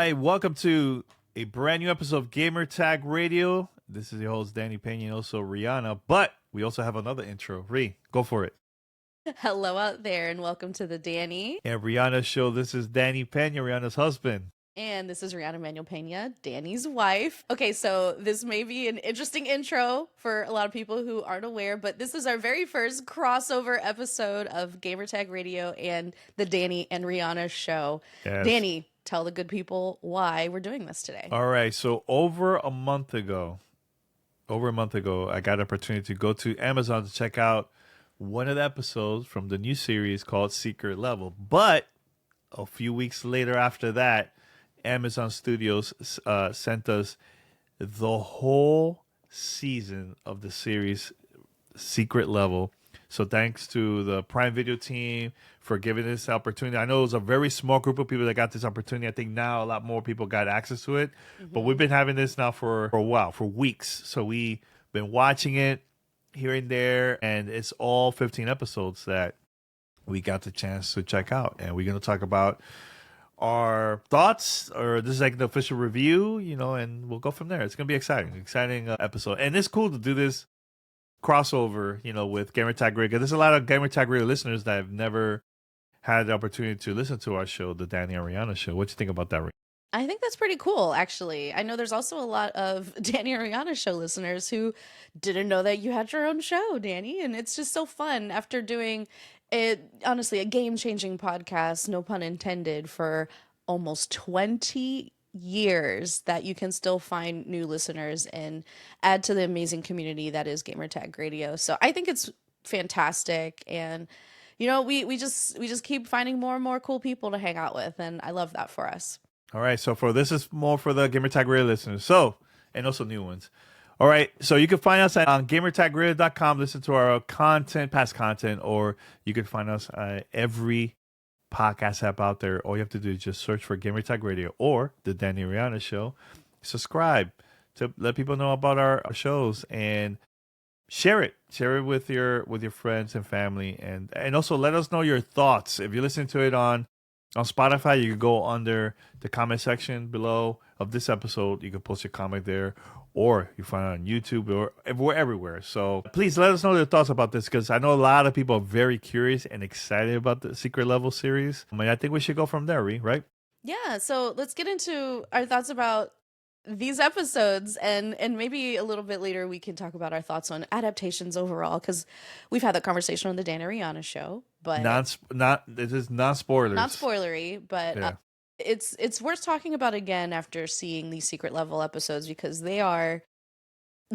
right, welcome to a brand new episode of Gamertag Radio. This is your host, Danny Pena, and also Rihanna. But we also have another intro. Ree, go for it. Hello out there, and welcome to the Danny. And Rihanna Show, this is Danny Pena, Rihanna's husband. And this is Rihanna Manuel Pena, Danny's wife. Okay, so this may be an interesting intro for a lot of people who aren't aware, but this is our very first crossover episode of Gamertag Radio and the Danny and Rihanna Show. Yes. Danny, tell the good people why we're doing this today. All right, so over a month ago, I got an opportunity to go to Amazon to check out one of the episodes from the new series called Secret Level. But a few weeks later after that, Amazon Studios sent us the whole season of the series Secret Level. So thanks to the Prime Video team for giving this opportunity. I know it was a very small group of people that got this opportunity. I think now a lot more people got access to it. Mm-hmm. But we've been having this now for a while, for weeks. So we've been watching it here and there, and it's all 15 episodes that we got the chance to check out. And we're going to talk about our thoughts, or this is like the official review, and we'll go from there. It's going to be exciting episode. And it's cool to do this crossover, with Gamertag Radio. There's a lot of Gamertag Radio listeners that have never had the opportunity to listen to our show, the Danny and Rihanna Show. What do you think about that, Rihanna? I think that's pretty cool, actually. I know there's also a lot of Danny and Rihanna Show listeners who didn't know that you had your own show, Danny, and it's just so fun after doing honestly, a game-changing podcast, no pun intended, for almost 20 years, that you can still find new listeners and add to the amazing community that is Gamertag Radio. So I think it's fantastic, and we just keep finding more and more cool people to hang out with, and I love that for us. All right, so this is more for the Gamertag Radio listeners, and also new ones. All right, so you can find us on gamertagradio.com, listen to our past content, or you can find us on every podcast app out there. All you have to do is just search for Gamertag Radio or the Danny Riana Show. Subscribe to let people know about our shows, and share it with your friends and family, and also let us know your thoughts. If you listen to it on Spotify, you can go under the comment section below of this episode. You can post your comment there, or you find it on YouTube, or we're everywhere. So please let us know your thoughts about this, because I know a lot of people are very curious and excited about the Secret Level series. I think we should go from there, right? Yeah, so let's get into our thoughts about these episodes, and maybe a little bit later we can talk about our thoughts on adaptations overall, because we've had that conversation on the Danny Riana Show. But this is not spoilers, not spoilery, but yeah. It's worth talking about again after seeing these Secret Level episodes, because they are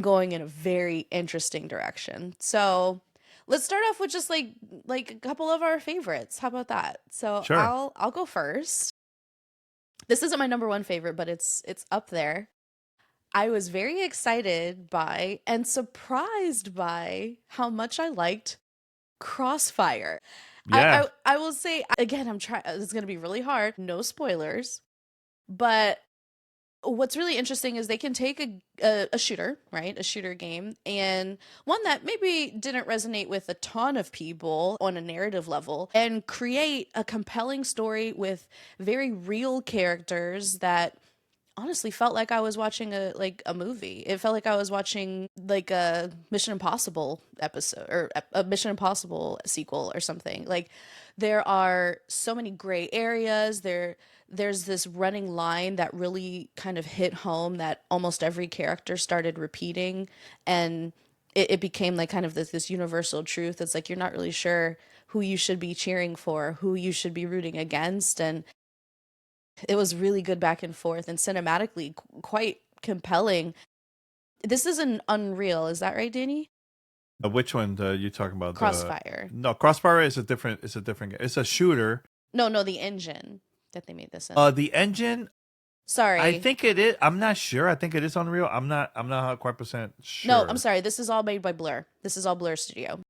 going in a very interesting direction. So let's start off with just like a couple of our favorites. How about that? So sure. I'll go first. This isn't my number one favorite, but it's up there. I was very excited by and surprised by how much I liked Crossfire. Yeah. I will say, again, it's going to be really hard. No spoilers. But what's really interesting is they can take a shooter, right? A shooter game, and one that maybe didn't resonate with a ton of people on a narrative level, and create a compelling story with very real characters that honestly felt like I was watching a movie. It felt like I was watching like a Mission Impossible episode, or a Mission Impossible sequel or something. Like, there are so many gray areas. There's this running line that really kind of hit home, that almost every character started repeating, and it became like kind of this universal truth. It's like you're not really sure who you should be cheering for, who you should be rooting against, and it was really good back and forth, and cinematically quite compelling. This is an Unreal, is that right, Danny? Which one are you talking about? Crossfire. No, Crossfire is a different game. It's a shooter. No, the engine that they made this in. The engine. Sorry, I think it is. I'm not sure. I think it is Unreal. I'm not quite percent sure. No, I'm sorry. This is all made by Blur. This is all Blur Studio.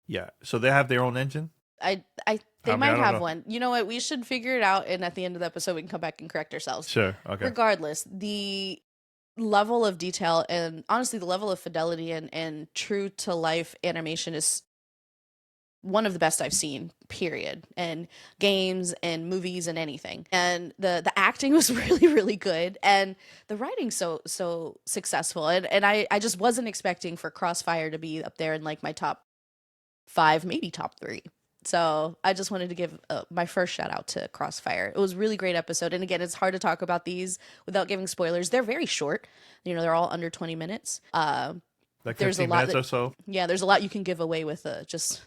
Yeah. So they have their own engine. They might have one. You know what? We should figure it out, and at the end of the episode, we can come back and correct ourselves. Sure. Okay. Regardless, the level of detail and honestly the level of fidelity and true to life animation is one of the best I've seen, period. And games and movies and anything. And the acting was really, really good. And the writing so successful. And I just wasn't expecting for Crossfire to be up there in like my top 5, maybe top 3. So I just wanted to give my first shout out to Crossfire. It was a really great episode. And again, it's hard to talk about these without giving spoilers. They're very short. They're all under 20 minutes. Like There's a 15 lot minutes or so. Yeah, there's a lot you can give away with just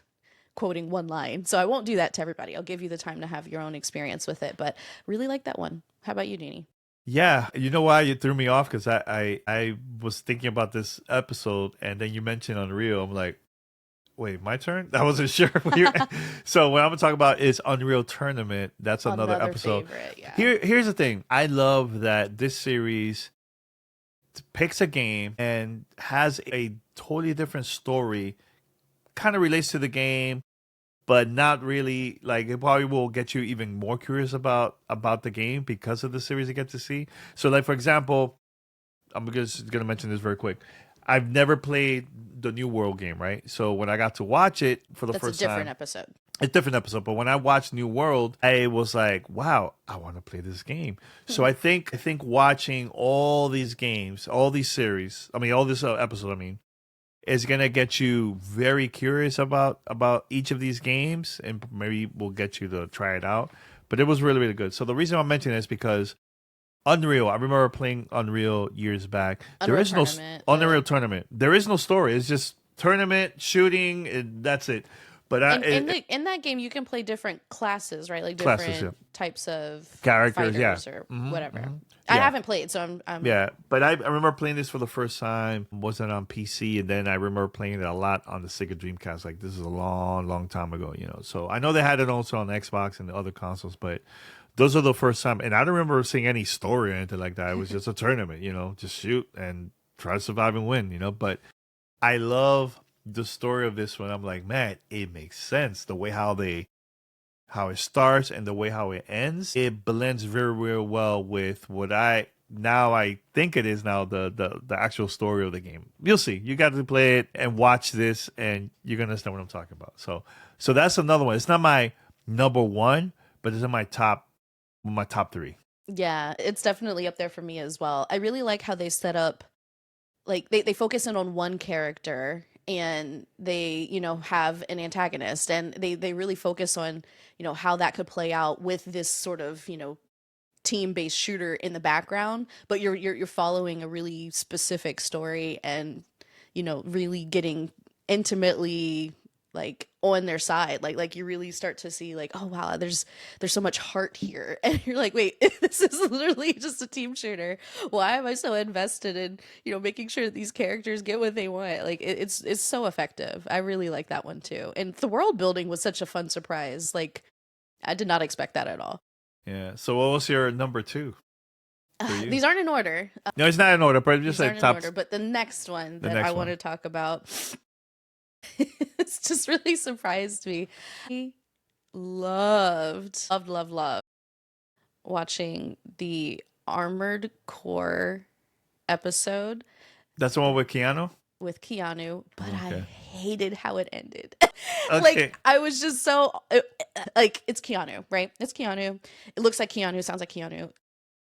quoting one line. So I won't do that to everybody. I'll give you the time to have your own experience with it. But really like that one. How about you, Danny? Yeah, you know why you threw me off? Because I was thinking about this episode, and then you mentioned Unreal. I'm like, wait, my turn? I wasn't sure. So what I'm gonna talk about is Unreal Tournament. That's another episode. Favorite, yeah. Here's the thing. I love that this series picks a game and has a totally different story, kind of relates to the game, but not really. Like, it probably will get you even more curious about the game because of the series you get to see. So, like, for example, I'm just gonna mention this very quick. I've never played the New World game, right? So when I got to watch it for the first time, That's a different episode. A different episode. But when I watched New World, I was like, wow, I want to play this game. So I think watching all these games, all these series, all this episode, is gonna get you very curious about each of these games, and maybe will get you to try it out. But it was really, really good. So the reason I'm mentioning this is because Unreal, I remember playing Unreal years back. There is no Unreal Tournament. There is no story. It's just tournament, shooting, and that's it. But in that game, you can play different classes, right? Like different types of characters, or whatever. I haven't played, so I'm yeah. But I remember playing this for the first time. Wasn't on PC, and then I remember playing it a lot on the Sega Dreamcast. Like, this is a long, long time ago, So I know they had it also on Xbox and the other consoles, but those are the first time. And I don't remember seeing any story or anything like that. It was just a tournament, just shoot and try to survive and win, But I love the story of this one. I'm like, man, it makes sense. The way how it starts and the way how it ends, it blends very, very well with what I think it is now, the actual story of the game. You'll see. You got to play it and watch this, and you're gonna understand what I'm talking about. So that's another one. It's not my number one, but it's in my top 3. Yeah, it's definitely up there for me as well. I really like how they set up, like they focus in on one character, and they have an antagonist, and they really focus on how that could play out with this sort of team-based shooter in the background, but you're following a really specific story, and really getting intimately like on their side, like you really start to see like, oh wow, there's so much heart here, and you're like, wait, this is literally just a team shooter. Why am I so invested in making sure that these characters get what they want? Like, it's so effective. I really like that one too, and the world building was such a fun surprise. Like, I did not expect that at all. Yeah. So what was your number 2? These aren't in order. No, it's not in order, but just like top. Order, but the next one that I want to talk about. It's just really surprised me. I loved watching the Armored Core episode. That's the one with Keanu? With Keanu, but okay. I hated how it ended. Okay. Like, I was just so like, it's Keanu, right? It's Keanu. It looks like Keanu, sounds like Keanu.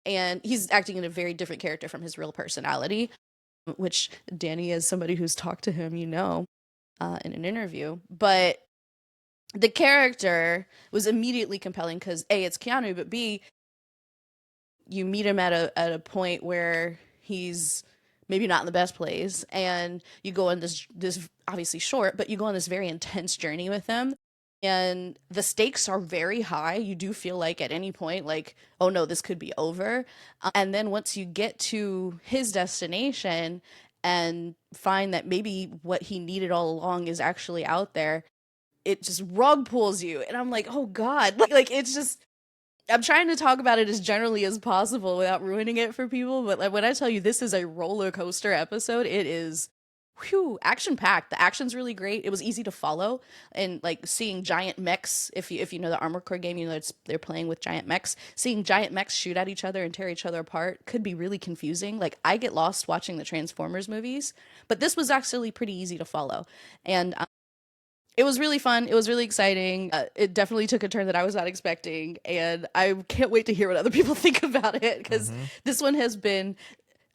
And he's acting in a very different character from his real personality, which Danny, as somebody who's talked to him, in an interview. But the character was immediately compelling because A, it's Keanu, but B, you meet him at a point where he's maybe not in the best place, and you go on this obviously short, but you go on this very intense journey with him. And the stakes are very high. You do feel like at any point, like, oh no, this could be over. And then once you get to his destination and find that maybe what he needed all along is actually out there, it just rug pulls you. And I'm like, oh God, like it's just, I'm trying to talk about it as generally as possible without ruining it for people. But like, when I tell you this is a roller coaster episode, it is action packed. The action's really great. It was easy to follow, and like seeing giant mechs. If you know the Armored Core game, they're playing with giant mechs. Seeing giant mechs shoot at each other and tear each other apart could be really confusing. Like, I get lost watching the Transformers movies, but this was actually pretty easy to follow. And It was really fun. It was really exciting. It definitely took a turn that I was not expecting. And I can't wait to hear what other people think about it, because this one has been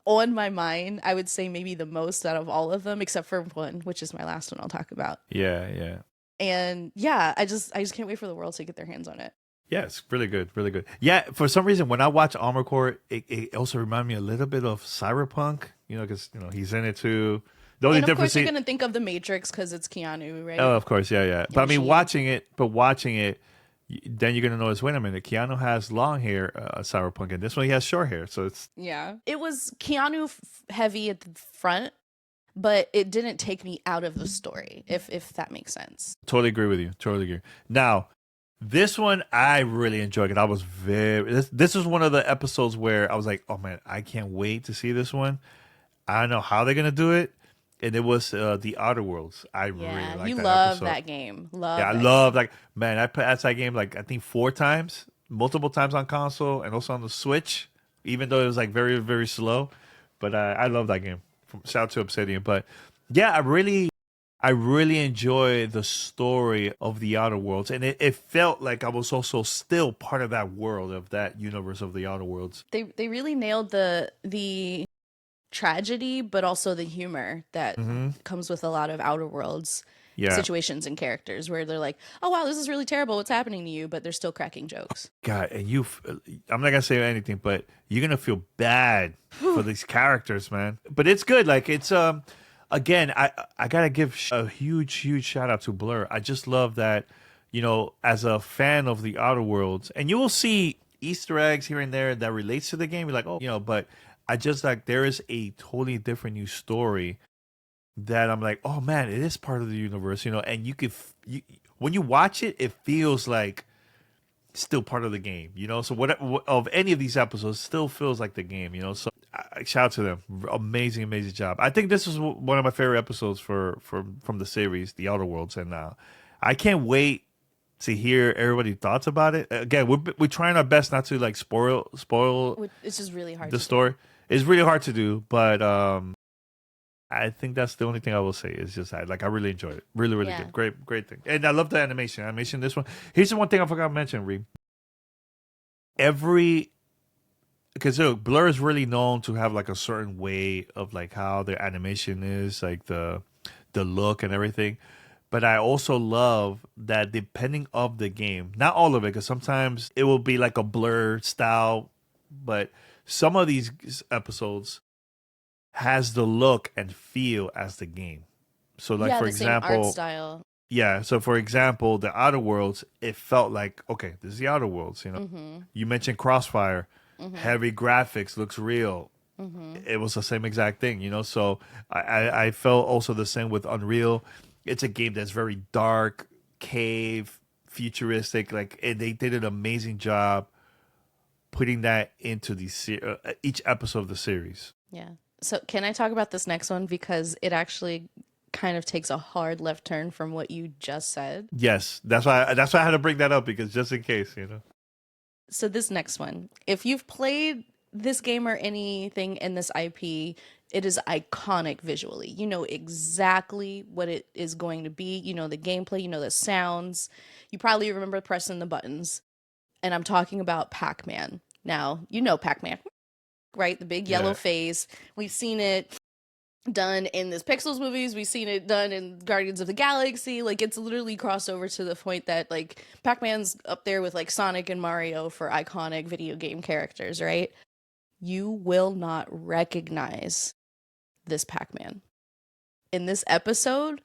on my mind, I would say maybe the most out of all of them, except for one, which is my last one I'll talk about. Yeah, yeah. And yeah, I just can't wait for the world to get their hands on it. Yeah, it's really good, really good. Yeah, for some reason, when I watch Armored Core, it also reminds me a little bit of Cyberpunk, because, he's in it too. The only And of difference course, you're going to think of The Matrix because it's Keanu, right? Oh, of course, yeah, yeah. But I mean, Machine. watching it, then you're gonna notice. Wait a minute, Keanu has long hair, Cyberpunk, and this one he has short hair. So it's Yeah. It was Keanu heavy at the front, but it didn't take me out of the story, if that makes sense. totally agree with you. Totally agree. Now, this one I really enjoyed it. I was This was one of the episodes where I was like, oh man, I can't wait to see this one. I don't know how they're gonna do it. And it was the Outer Worlds. I really like you that love episode. that game. Love. Yeah, I that love like, man, I passed that game like I think 4 times, multiple times on console and also on the Switch, even though it was like very, very slow. But I love that game. Shout out to Obsidian. But yeah, I really enjoy the story of the Outer Worlds, and it felt like I was also still part of that world, of that universe of the Outer Worlds. They really nailed the tragedy, but also the humor that comes with a lot of Outer Worlds situations and characters, where they're like, oh wow, this is really terrible, what's happening to you, but they're still cracking jokes. God, and I'm not gonna say anything, but you're gonna feel bad for these characters, man. But it's good. Like, it's again, I gotta give a huge shout out to Blur. I just love that, as a fan of the Outer Worlds, and you will see Easter eggs here and there that relates to the game. You're like, oh, but I just like, there is a totally different new story that I'm like, oh man, it is part of the universe, and when you watch it, it feels like still part of the game, So what of any of these episodes still feels like the game, So shout out to them, amazing job. I think this is one of my favorite episodes from the series, The Outer Worlds, and I can't wait to hear everybody's thoughts about it. Again, we're trying our best not to like spoil. It's just really hard. The story. It's really hard to do, but I think that's the only thing I will say is just that, like, I really enjoyed it. Really good. Great thing. And I love the animation. This one. Here's the one thing I forgot to mention, Reed. Because Blur is really known to have like a certain way of like how their animation is, like the look and everything. But I also love that depending of the game, not all of it, because sometimes it will be like a Blur style, but some of these episodes has the look and feel as the game. So like, for example, same art style. Yeah, so for example, the Outer Worlds, it felt like, okay, this is the Outer Worlds, You mentioned Crossfire, heavy graphics, looks real. It was the same exact thing, So I felt also the same with Unreal. It's a game that's very dark, cave, futuristic, like, and they did an amazing job putting that into each episode of the series. Yeah. So can I talk about this next one, because it actually kind of takes a hard left turn from what you just said? Yes, that's why I had to bring that up, because just in case, So this next one, if you've played this game or anything in this IP, it is iconic visually. You know exactly what it is going to be. You know the gameplay, you know the sounds. You probably remember pressing the buttons. And I'm talking about Pac-Man. Now, you know Pac-Man, right? The big yellow face. We've seen it done in this Pixels movies. We've seen it done in Guardians of the Galaxy. Like, it's literally crossed over to the point that, like, Pac-Man's up there with, like, Sonic and Mario for iconic video game characters, right? You will not recognize this Pac-Man. In this episode,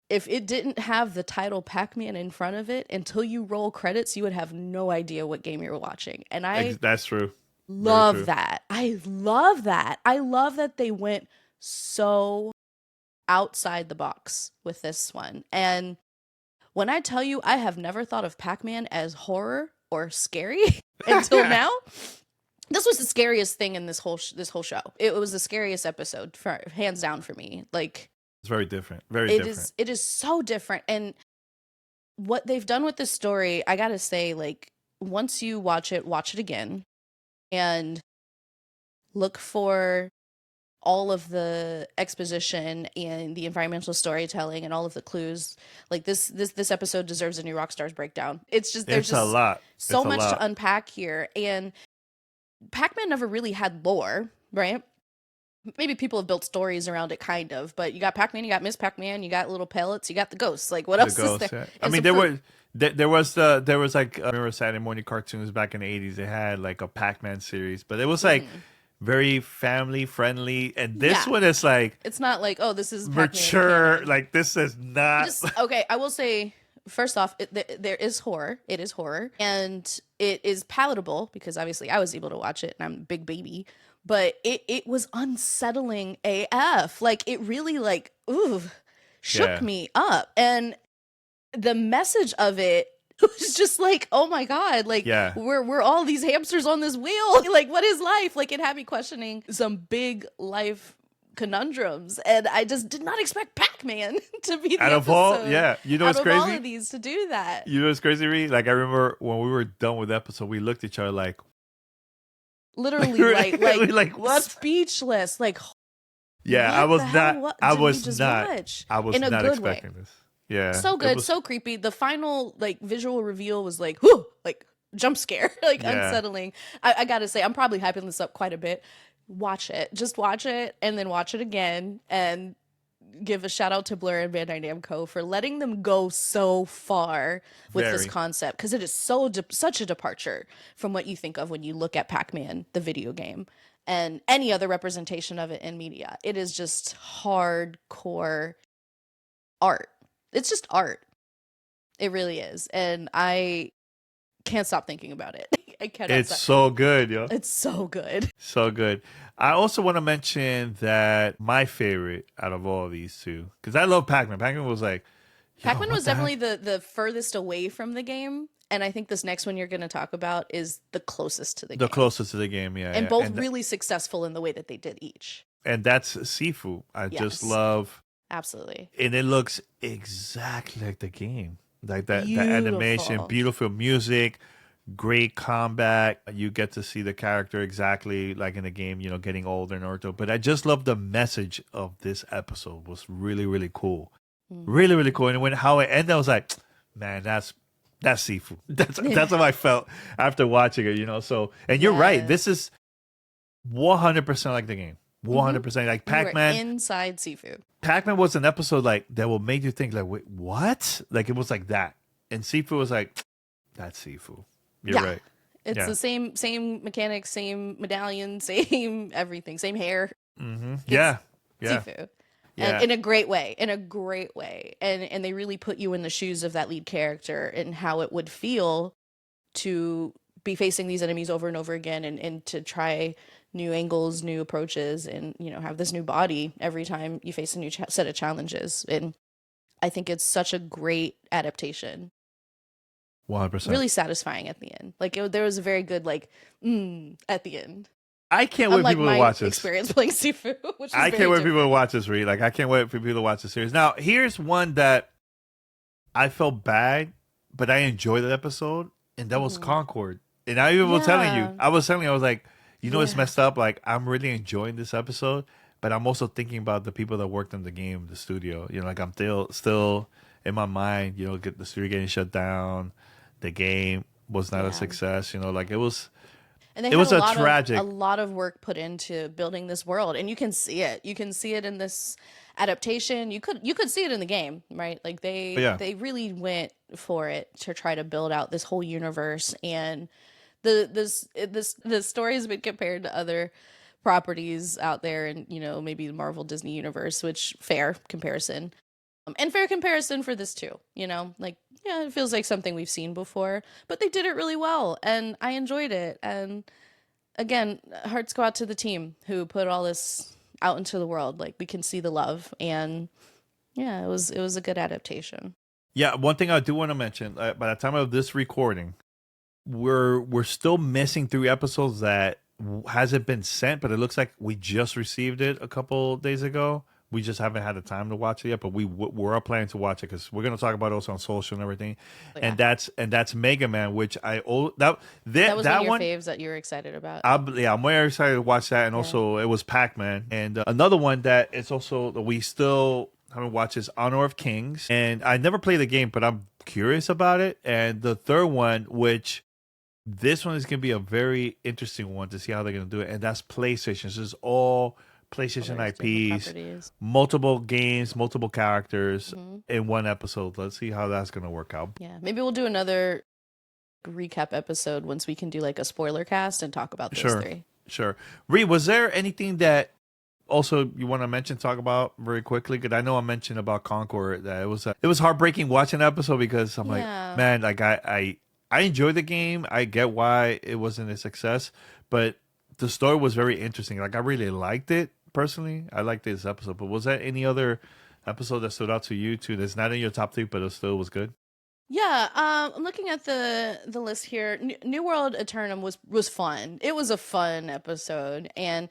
if it didn't have the title Pac-Man in front of it, until you roll credits, you would have no idea what game you're watching. And that's true. Love that. I love that. I love that they went so outside the box with this one. And when I tell you, I have never thought of Pac-Man as horror or scary until now. This was the scariest thing in this whole show. It was the scariest episode, hands down, for me. Like, it's very different. Very different. It is so different. And what they've done with this story, I gotta say, like, once you watch it again, and look for all of the exposition and the environmental storytelling and all of the clues. Like this episode deserves a new Rockstar's breakdown. It's just there's It's a just lot. so It's a much to lot. unpack here. And Pac-Man never really had lore, right? Maybe people have built stories around it, kind of, but you got Pac-Man, you got Miss Pac-Man, you got little pellets, you got the ghosts. Like, what The else is ghost. there? Yeah. I And mean, some fruit. there was like I remember Saturday morning cartoons back in the 80s. They had like a Pac-Man series, but it was like very family friendly. And this Yeah. one is like It's not like, oh, this is Pac-Man mature. canon. Like this is not. Okay, I will say, first off, there is horror. It is horror, and it is palatable because obviously I was able to watch it, and I'm a big baby. But it was unsettling AF. Like it really shook Yeah. me up, and the message of it was just like, oh my god, like Yeah. we're all these hamsters on this wheel. Like, what is life? Like, it had me questioning some big life conundrums, and I just did not expect Pac-Man to be the Out of all, episode. yeah. You know Out what's of crazy? all of these to do that. You know what's crazy, Reed? Like I remember when we were done with the episode, we looked at each other like, Literally, like what? speechless. Like, Yeah, what I was the hell? not. What I did we was just not. watch? I was In a not good way. expecting this. Yeah, So it good, was- so creepy. The final like visual reveal was like, whoo, like jump scare, like Yeah. unsettling. I gotta say, I'm probably hyping this up quite a bit. Watch it, just watch it, and then watch it again, and give a shout out to Blur and Bandai Namco for letting them go so far with this Very. concept, because it is such a departure from what you think of when you look at Pac-Man, the video game, and any other representation of it in media. It is just hardcore art. It's just art. It really is. And I can't stop thinking about it. I cannot It's stop. so good, yo. It's so good. So good. I also want to mention that my favorite out of all of these two, because I love Pac-Man. Pac-Man was like, yo, Pac-Man what was the definitely heck? the furthest away from the game. And I think this next one you're going to talk about is the closest to the The game. closest to the game, yeah. And yeah. both and, really successful in the way that they did each. and that's Sifu. I just Yes. love, Absolutely. and it looks exactly like the game. Like that, the Beautiful. animation, beautiful music, great combat. You get to see the character exactly like in the game, you know, getting older and older. But I just love the message of this episode was really, really cool. Really, really cool. And when how it ended, I was like, man, that's Sifu. That's how I felt after watching it, you know. So, and you're right. Yes. This is 100% like the game. 100% like You were Pac-Man. inside Sifu. Pac-Man was an episode like that will make you think like, wait, what? Like it was like that. And Sifu was like, that's Sifu. You're Yeah. right. It's Yeah. the same mechanics, same medallion, same everything, same hair. Mm-hmm. Yeah. Yeah. Sifu. Yeah. And in a great way, and they really put you in the shoes of that lead character and how it would feel to be facing these enemies over and over again, and to try new angles, new approaches, and, you know, have this new body every time you face a new set of challenges. And I think it's such a great adaptation, 100%. really satisfying at the end. Like there was a very good at the end. I can't wait for Unlike people to my watch this. experience playing Sifu, which is I very can't wait for different. people to watch this, Reed. Like, I can't wait for people to watch the series. Now, here's one that I felt bad, but I enjoyed that episode, and that was Concord. And I even was telling Yeah. you, I was like, you know, it's Yeah. messed up. Like, I'm really enjoying this episode, but I'm also thinking about the people that worked on the game, the studio. You know, like I'm still in my mind, you know, get the studio getting shut down. The game was not a Yeah. success. You know, like it was. And they It had was a a lot tragic- of a lot of work put into building this world, and you can see it. You can see it in this adaptation. You could see it in the game, right? Like Yeah. they really went for it to try to build out this whole universe. And the story has been compared to other properties out there, and, you know, maybe the Marvel Disney universe, which fair comparison. And fair comparison for this too, you know, like, yeah, it feels like something we've seen before, but they did it really well, and I enjoyed it. And again, hearts go out to the team who put all this out into the world. Like, we can see the love, and yeah, it was a good adaptation. Yeah, one thing I do want to mention, by the time of this recording, we're still missing 3 episodes that hasn't been sent, but it looks like we just received it a couple days ago. We just haven't had the time to watch it yet, but we're planning to watch it because we're going to talk about it also on social and everything. Yeah. And that's Mega Man, which that was one of your one faves that you were excited about. I'm very excited to watch that, and also it was Pac-Man, and another one that it's also we still haven't watched is Honor of Kings, and I never played the game, but I'm curious about it. And the third one, which this one is going to be a very interesting one to see how they're going to do it, and that's PlayStation. This is all PlayStation IPs, multiple games, multiple characters in one episode. Let's see how that's going to work out. Yeah, maybe we'll do another recap episode once we can do like a spoiler cast and talk about those three. Sure. Ree, was there anything that also you want to talk about very quickly? Because I know I mentioned about Concord that it was heartbreaking watching the episode because I'm like, man, like I enjoyed the game. I get why it wasn't a success, but the story was very interesting. Like I really liked it. Personally, I liked this episode, but was there any other episode that stood out to you too that's not in your top 3 but it still was good? Yeah, I'm looking at the list here. New World Eternum was fun. It was a fun episode, and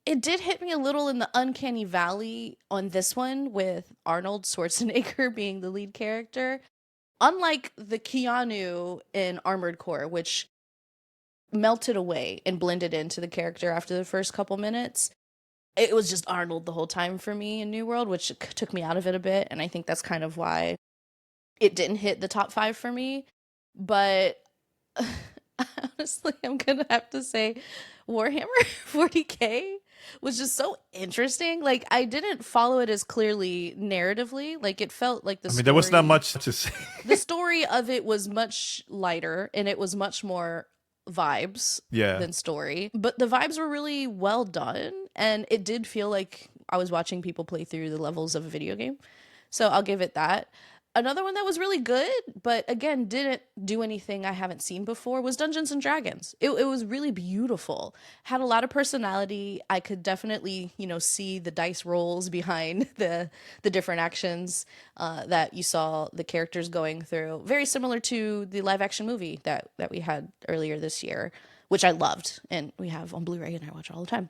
it did hit me a little in the uncanny valley on this one with Arnold Schwarzenegger being the lead character. Unlike the Keanu in Armored Core, which melted away and blended into the character after the first couple minutes, it was just Arnold the whole time for me in New World, which took me out of it a bit. And I think that's kind of why it didn't hit the top 5 for me. But honestly, I'm going to have to say Warhammer 40K was just so interesting. Like, I didn't follow it as clearly narratively. Like, it felt like there was not much to say. The story of it was much lighter, and it was much more vibes than story, but the vibes were really well done, and it did feel like I was watching people play through the levels of a video game, so I'll give it that. Another one that was really good, but again didn't do anything I haven't seen before, was Dungeons and Dragons. It was really beautiful, had a lot of personality. I could definitely see the dice rolls behind the different actions that you saw the characters going through, very similar to the live action movie that we had earlier this year, which I loved, and we have on Blu-ray and I watch all the time.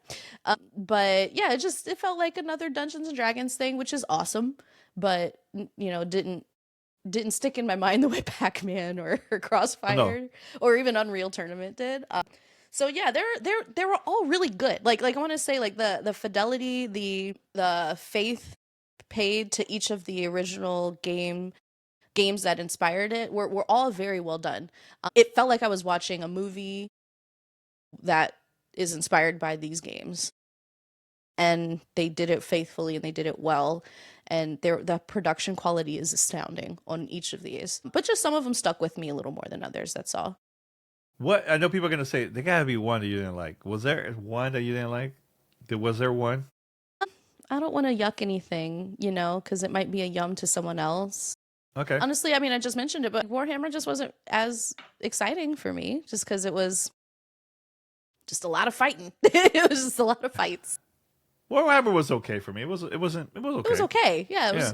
But yeah, it felt like another Dungeons and Dragons thing, which is awesome, but didn't stick in my mind the way Pac-Man or Crossfire or even Unreal Tournament did. So yeah, they were all really good. Like I want to say, like the fidelity, the faith paid to each of the original games that inspired it were all very well done. It felt like I was watching a movie that is inspired by these games, and they did it faithfully and they did it well. And the production quality is astounding on each of these. But just some of them stuck with me a little more than others, that's all. What I know people are going to say, there got to be one that you didn't like. Was there one that you didn't like? Was there one? I don't want to yuck anything, because it might be a yum to someone else. Okay. Honestly, I mean, I just mentioned it, but Warhammer just wasn't as exciting for me, just because it was just a lot of fighting. It was just a lot of fights. Warhammer was okay for me. It was okay. It was okay. Yeah. It was,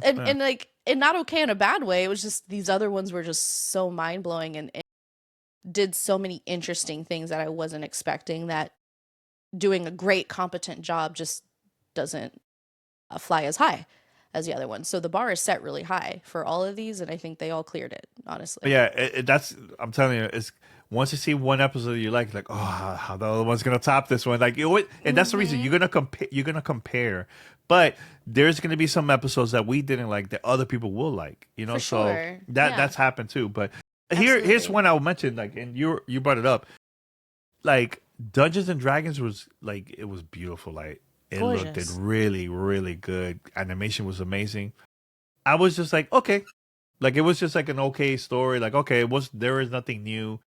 and not okay in a bad way. It was just these other ones were just so mind blowing and did so many interesting things that I wasn't expecting, that doing a great, competent job just doesn't fly as high as the other ones. So the bar is set really high for all of these, and I think they all cleared it, honestly. Yeah, I'm telling you, it's once you see one episode you like, oh, how the other one's gonna top this one, and that's the reason you're gonna compare. But there's gonna be some episodes that we didn't like that other people will like, For sure. That's happened too. But here's one I'll mention, and you brought it up, Dungeons and Dragons was it was beautiful, it gorgeous. Looked really, really good. Animation was amazing. I was just okay. It was just an okay story. Okay, there is nothing new.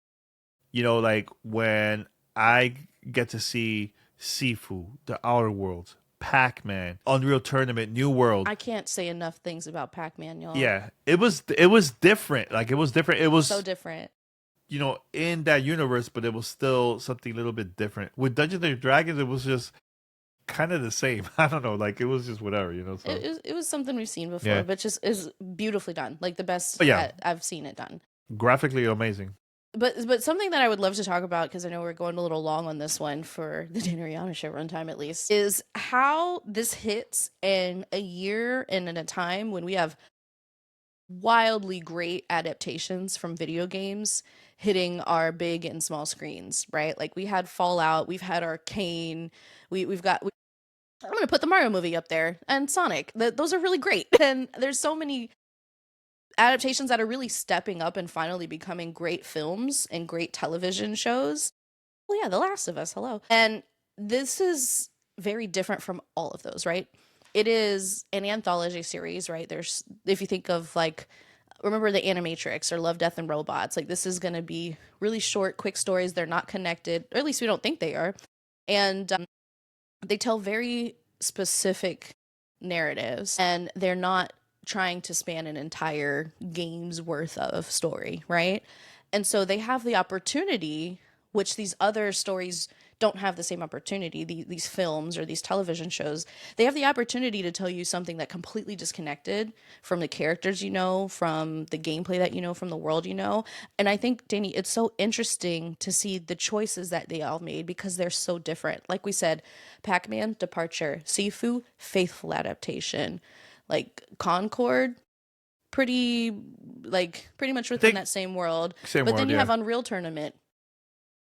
When I get to see Sifu, The Outer Worlds, Pac-Man, Unreal Tournament, New World. I can't say enough things about Pac-Man, y'all. Yeah, it was different. It was different. It was so different. In that universe, but it was still something a little bit different. With Dungeons and Dragons, it was just kind of the same. I don't know, it was just whatever, So. It was something we've seen before, but just is beautifully done, the best I've seen it done. Graphically amazing. But something that I would love to talk about, because I know we're going a little long on this one for the Danny Riana Show runtime at least, is how this hits in a year and in a time when we have wildly great adaptations from video games hitting our big and small screens, right? Like we had Fallout, we've had Arcane, we've got. I'm gonna put the Mario movie up there and Sonic. Those are really great, and there's so many adaptations that are really stepping up and finally becoming great films and great television shows. Well, yeah, The Last of Us, hello. And this is very different from all of those, right? It is an anthology series, right? There's, if you think of like, remember the Animatrix or Love, Death, and Robots, like this is going to be really short, quick stories. They're not connected, or at least we don't think they are. And they tell very specific narratives, and they're not trying to span an entire game's worth of story, right? And so they have the opportunity, which these other stories don't have the same opportunity. These films or these television shows, they have the opportunity to tell you something that completely disconnected from the characters, from the gameplay that from the world. And I think, Danny, it's so interesting to see the choices that they all made because they're so different. Like we said, Pac-Man, Departure; Sifu, faithful adaptation; like Concord, pretty much within that same world. But then you have Unreal Tournament,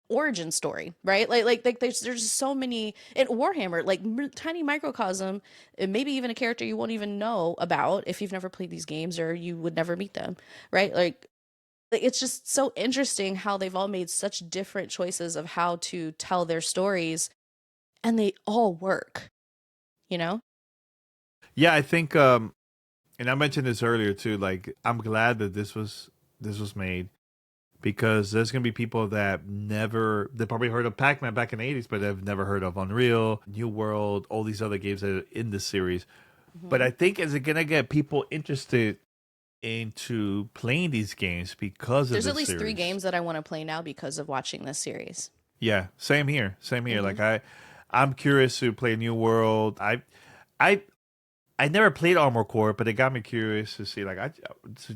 origin story, right? Like there's just so many. In Warhammer, like tiny microcosm, and maybe even a character you won't even know about if you've never played these games, or you would never meet them, right? Like it's just so interesting how they've all made such different choices of how to tell their stories, and they all work, Yeah, I think and I mentioned this earlier too, like I'm glad that this was made, because there's gonna be people that they probably heard of Pac-Man back in the 80s, but they've never heard of Unreal, New World, all these other games that are in this series. Mm-hmm. But I think is it gonna get people interested into playing these games because there's of at least series. 3 games that I want to play now because of watching this series. Yeah, same here. Mm-hmm. Like I'm curious to play New World. I never played Armored Core, but it got me curious to see,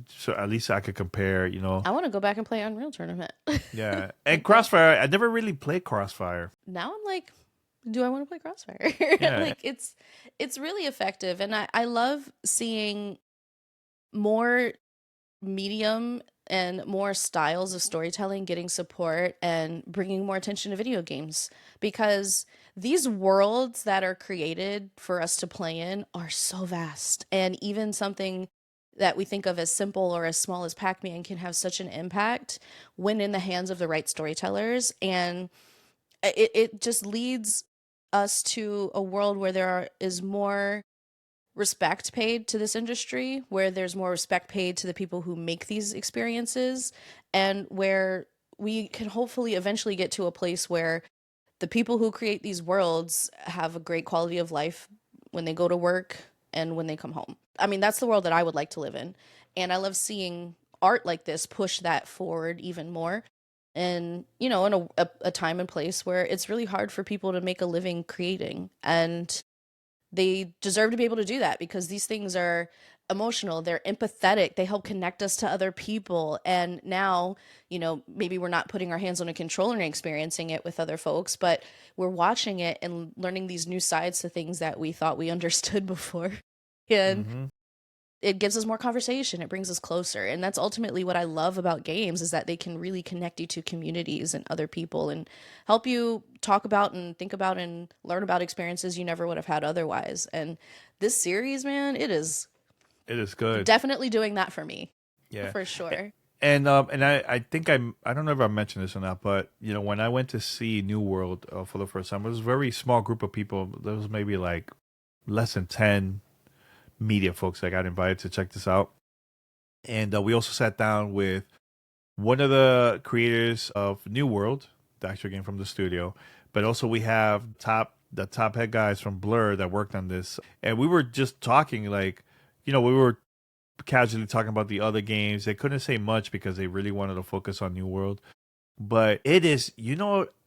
so at least I could compare, I want to go back and play Unreal Tournament. Yeah. And Crossfire, I never really played Crossfire. Now I'm like, do I want to play Crossfire? Yeah. Like, it's really effective. And I love seeing more medium and more styles of storytelling getting support and bringing more attention to video games, because these worlds that are created for us to play in are so vast, and even something that we think of as simple or as small as Pac-Man can have such an impact when in the hands of the right storytellers. And it just leads us to a world where is more respect paid to this industry, where there's more respect paid to the people who make these experiences, and where we can hopefully eventually get to a place where the people who create these worlds have a great quality of life when they go to work and when they come home. I mean, that's the world that I would like to live in. And I love seeing art like this push that forward even more. And, in a time and place where it's really hard for people to make a living creating. And they deserve to be able to do that, because these things are emotional, they're empathetic, they help connect us to other people. And now, maybe we're not putting our hands on a controller and experiencing it with other folks, but we're watching it and learning these new sides to things that we thought we understood before. And it gives us more conversation, it brings us closer. And that's ultimately what I love about games, is that they can really connect you to communities and other people and help you talk about and think about and learn about experiences you never would have had otherwise. And this series, man, it is good. Definitely doing that for me. Yeah, for sure. And I think I don't know if I mentioned this or not, but when I went to see New World for the first time, it was a very small group of people. There was maybe like less than 10 media folks that got invited to check this out. And we also sat down with one of the creators of New World, the actual game from the studio, but also we have the top head guys from Blur that worked on this. And we were just talking, like, we were casually talking about the other games. They couldn't say much because they really wanted to focus on New World. But it is,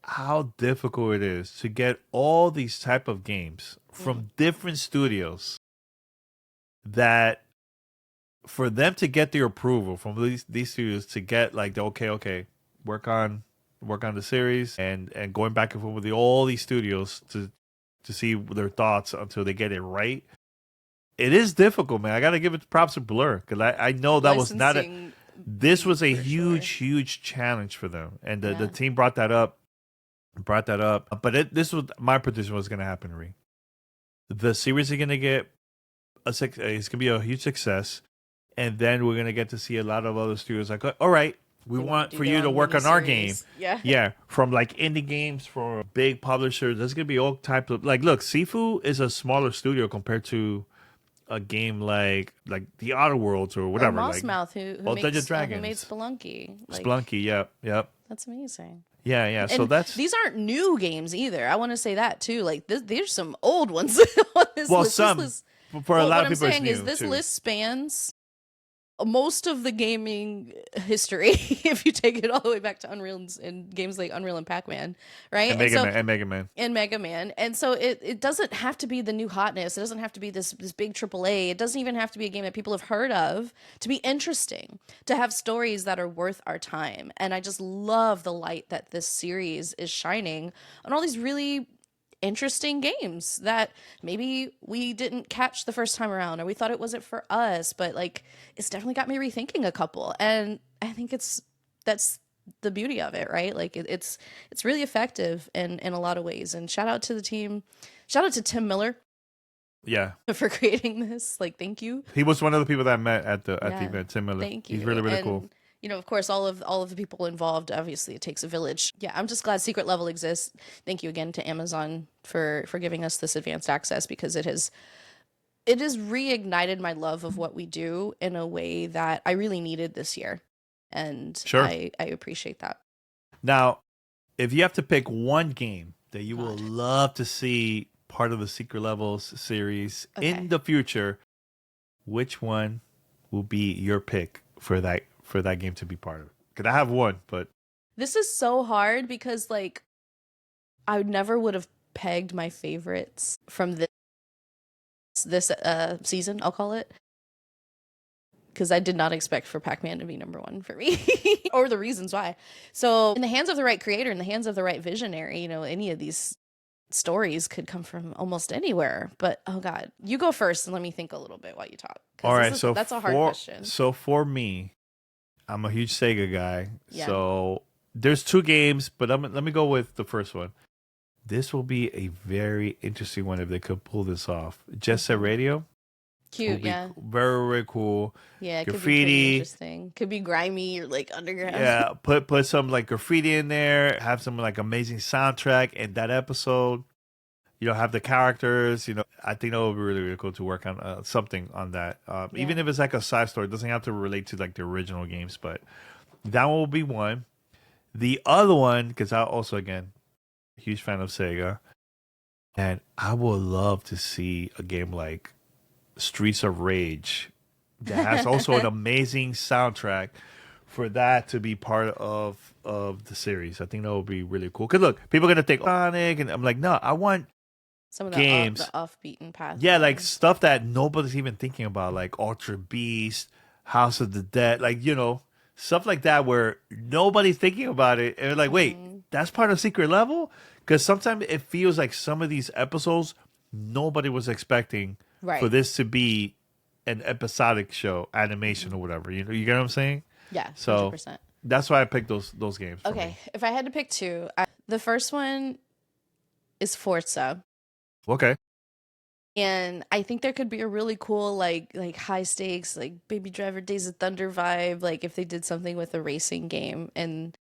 how difficult it is to get all these type of games from different studios, that for them to get their approval from these studios to get like the okay, work on the series and going back and forth with all these studios to see their thoughts until they get it right. It is difficult, man. I got to give it props to Blur because I know that was not this was a huge challenge for them, and the team brought that up. But this was my prediction was going to happen. Ree. The series is going to get it's going to be a huge success, and then we're going to get to see a lot of other studios like, all right, we want for you to work on our game. Yeah, from like indie games for big publishers. There's going to be all types of like, look, Sifu is a smaller studio compared to a game like the Outer Worlds or whatever. Or like Mossmouth, who made Spelunky. Spelunky, yep. That's amazing. Yeah. And so these aren't new games either. I want to say that too. Like there's some old ones on this list. Some for a lot of people. What I'm saying is this list spans most of the gaming history if you take it all the way back to Unreal and games like Unreal and Pac-Man, right? And Mega Man. And so it doesn't have to be the new hotness. It doesn't have to be this big AAA. It doesn't even have to be a game that people have heard of to be interesting, to have stories that are worth our time. And I just love the light that this series is shining on all these really interesting games that maybe we didn't catch the first time around, or we thought it wasn't for us, but like it's definitely got me rethinking a couple. And I think that's the beauty of it, right? Like it's really effective in a lot of ways. And shout out to the team. Shout out to Tim Miller. Yeah. For creating this. Like, thank you. He was one of the people that I met at the event, Tim Miller. Thank you. He's really cool. You know, of course, all of the people involved, obviously it takes a village. Yeah, I'm just glad Secret Level exists. Thank you again to Amazon for giving us this advanced access, because it has reignited my love of what we do in a way that I really needed this year. And sure. I appreciate that. Now, if you have to pick one game that you will love to see part of the Secret Levels series in the future, which one will be your pick for that game to be part of? Because I have one, but this is so hard because like I never would have pegged my favorites from this season, I'll call it, because I did not expect for Pac-Man to be number one for me or the reasons why. So in the hands of the right creator, in the hands of the right visionary, you know, any of these stories could come from almost anywhere. But oh god, you go first and let me think a little bit while you talk. All right, so that's a hard question. So for me, I'm a huge Sega guy. Yeah. So there's two games, but let me go with the first one. This will be a very interesting one if they could pull this off. Jet Set Radio. Cute, yeah. Very, very cool. Yeah, it graffiti. Could be pretty interesting. Could be grimy or like underground. Yeah, put some like graffiti in there. Have some like amazing soundtrack in that episode. You know, have the characters. You know, I think that would be really, really cool to work on something on that. Even if it's like a side story, it doesn't have to relate to like the original games. But that one will be one. The other one, because I also again huge fan of Sega, and I would love to see a game like Streets of Rage that has also an amazing soundtrack for that to be part of the series. I think that would be really cool. Because look, people are gonna think Sonic, and I'm like, no, I want some of games the off-beaten path. Yeah, like stuff that nobody's even thinking about, like Ultra Beast, House of the Dead, like, you know, stuff like that where nobody's thinking about it, and they're like, wait, that's part of Secret Level? Because sometimes it feels like some of these episodes nobody was expecting for this to be an episodic show, animation or whatever. You know, you get what I'm saying? Yeah, so 100%. That's why I picked those games. Okay, if I had to pick two, the first one is Forza. Okay. And I think there could be a really cool like high stakes, like Baby Driver Days of Thunder vibe, like if they did something with a racing game and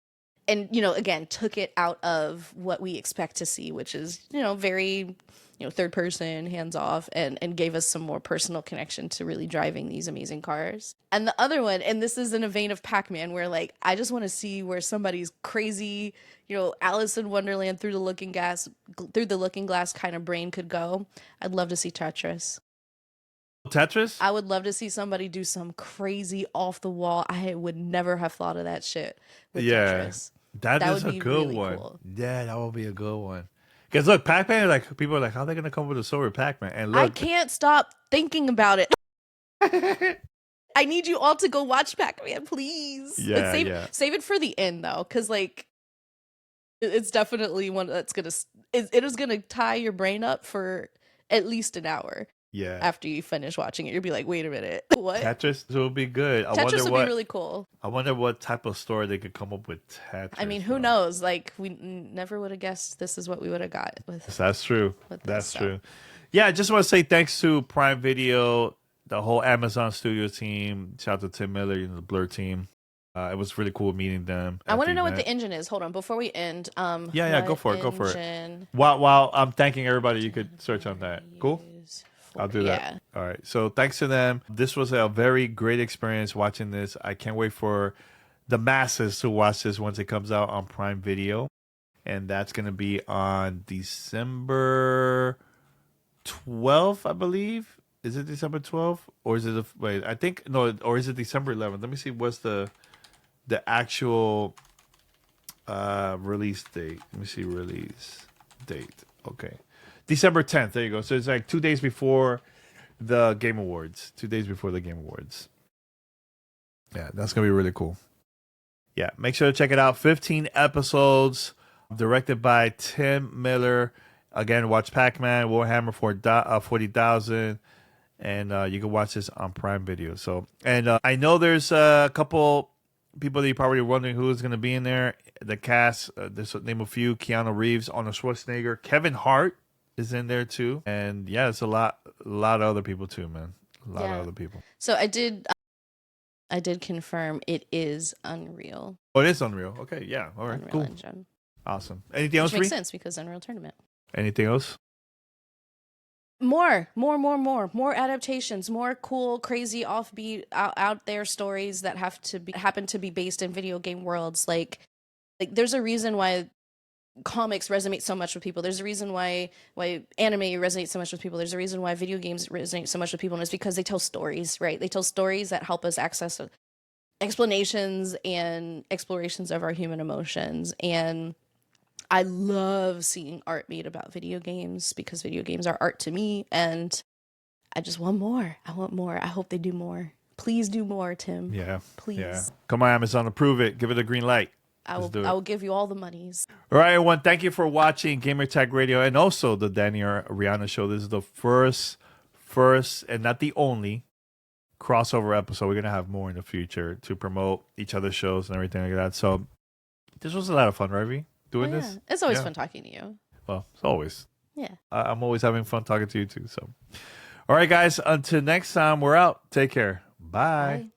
you know, again, took it out of what we expect to see, which is, you know, very, you know, third person, hands off, and gave us some more personal connection to really driving these amazing cars. And the other one, and this is in a vein of Pac-Man, where like I just want to see where somebody's crazy, you know, Alice in Wonderland through the looking glass kind of brain could go. I'd love to see Tetris. I would love to see somebody do some crazy off the wall. I would never have thought of that shit with Tetris. That is a good really one. Cool. Yeah, that would be a good one. Because look, Pac-Man, like people are like, how are they gonna come with a story with Pac-Man? And look, I can't stop thinking about it. I need you all to go watch Pac-Man, please. Yeah, Save it for the end though, because like it's definitely one that's gonna it is gonna tie your brain up for at least an hour. Yeah. After you finish watching it, you'll be like, wait a minute, what? Tetris will be good. Tetris would be really cool. I wonder what type of story they could come up with Tetris. I mean, who knows? Like, we never would have guessed this is what we would have got with. That's true. That's true. Yeah, I just want to say thanks to Prime Video, the whole Amazon Studio team. Shout out to Tim Miller, the Blur team. It was really cool meeting them. I want to know what the engine is. Hold on, before we end. Yeah, go for it. While I'm thanking everybody, you could search on that. Cool. I'll do that. Yeah. All right. So thanks to them. This was a very great experience watching this. I can't wait for the masses to watch this once it comes out on Prime Video. And that's going to be on December 12th, I believe. Is it December 12th? Or is it, wait, I think, no, or is it December 11th? Let me see what's the actual release date. Let me see release date. Okay. December 10th. There you go. So it's like 2 days before the Game Awards. 2 days before the Game Awards. Yeah, that's going to be really cool. Yeah, make sure to check it out. 15 episodes, directed by Tim Miller. Again, watch Pac-Man, Warhammer 40,000, and you can watch this on Prime Video. So, and I know there's a couple people that you're probably wondering who is going to be in there. The cast, there's name a few: Keanu Reeves, Arnold Schwarzenegger, Kevin Hart is in there too, and yeah, it's a lot of other people too, man. A lot of other people. So I did confirm it is Unreal. Oh, it is Unreal. Okay, yeah, all right, Unreal cool, Engine. Awesome. Anything else? Which makes sense because Unreal Tournament. Anything else? More adaptations, more cool, crazy, offbeat, out there stories that happen to be based in video game worlds. Like there's a reason why comics resonate so much with people. There's a reason why anime resonates so much with people. There's a reason why video games resonate so much with people, and it's because they tell stories, right? They tell stories that help us access explanations and explorations of our human emotions. And I love seeing art made about video games because video games are art to me, and I just want more. I want more. I hope they do more. Please do more, Tim. Yeah. Please. Yeah. Come on, Amazon, approve it. Give it a green light. I will give you all the monies. All right, everyone. Thank you for watching Gamertag Radio and also the Danny Riana Show. This is the first and not the only crossover episode. We're going to have more in the future to promote each other's shows and everything like that. So this was a lot of fun, right, V? Doing this? It's always fun talking to you. Well, it's always. Yeah. I'm always having fun talking to you too. So, all right, guys. Until next time, we're out. Take care. Bye.